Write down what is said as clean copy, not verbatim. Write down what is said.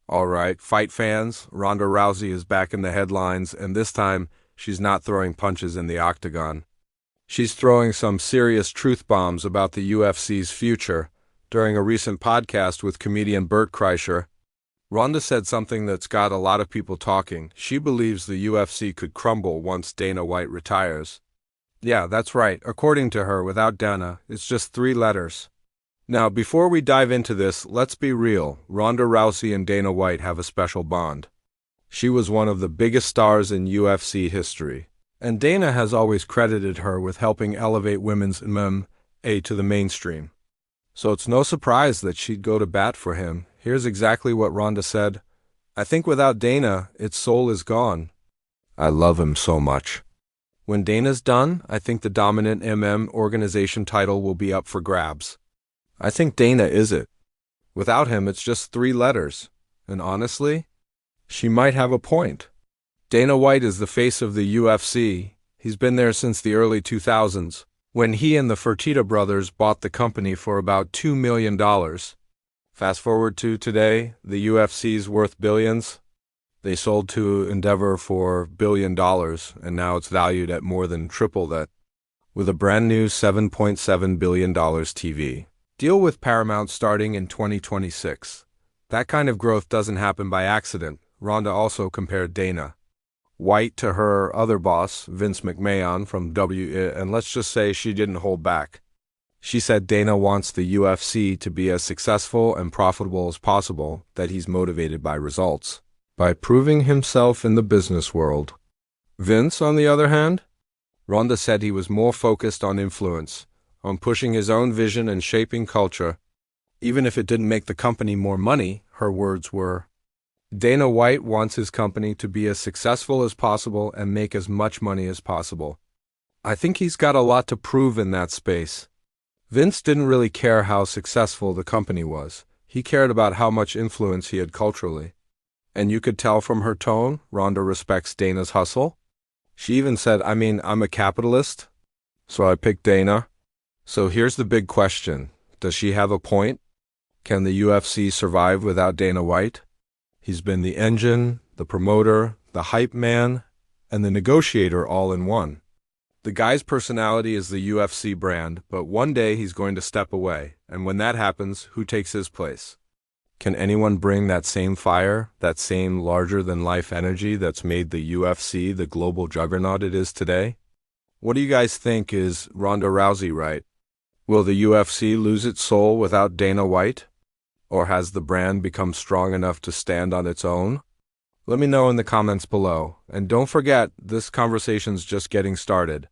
All right, fight fans, Ronda Rousey is back in the headlines, and this time, she's not throwing punches in the octagon. She's throwing some serious truth bombs about the UFC's future. During a recent podcast with comedian Bert Kreischer, Ronda said something that's got a lot of people talking. She believes the UFC could crumble once Dana White retires. Yeah, that's right. According to her, without Dana, it's just 3 letters. Now, before we dive into this, let's be real. Ronda Rousey and Dana White have a special bond. She was one of the biggest stars in UFC history, and Dana has always credited her with helping elevate women's MMA to the mainstream. So it's no surprise that she'd go to bat for him. Here's exactly what Ronda said. "I think without Dana, its soul is gone. I love him so much. When Dana's done, I think the dominant organization title will be up for grabs. I think Dana is it. Without him, it's just 3 letters. And honestly, she might have a point. Dana White is the face of the UFC. He's been there since the early 2000s, when he and the Fertitta brothers bought the company for about $2 million. Fast forward to today, the UFC's worth billions. They sold to Endeavor for $1 billion, and now it's valued at more than triple that, with a brand new $7.7 billion TV. Deal with Paramount starting in 2026. That kind of growth doesn't happen by accident. Ronda also compared Dana White to her other boss, Vince McMahon from and let's just say she didn't hold back. She said Dana wants the UFC to be as successful and profitable as possible, that he's motivated by results, by proving himself in the business world. Vince, on the other hand, Ronda said he was more focused on influence, on pushing his own vision and shaping culture. Even if it didn't make the company more money, her words were, Dana White wants his company to be as successful as possible and make as much money as possible. I think he's got a lot to prove in that space. Vince didn't really care how successful the company was. He cared about how much influence he had culturally. And you could tell from her tone, Ronda respects Dana's hustle. She even said, I'm a capitalist, so I picked Dana. So here's the big question. Does she have a point? Can the UFC survive without Dana White? He's been the engine, the promoter, the hype man, and the negotiator all in one. The guy's personality is the UFC brand, but one day he's going to step away, and when that happens, who takes his place? Can anyone bring that same fire, that same larger-than-life energy that's made the UFC the global juggernaut it is today? What do you guys think? Is Ronda Rousey right? Will the UFC lose its soul without Dana White? Or has the brand become strong enough to stand on its own? Let me know in the comments below. And don't forget, this conversation's just getting started.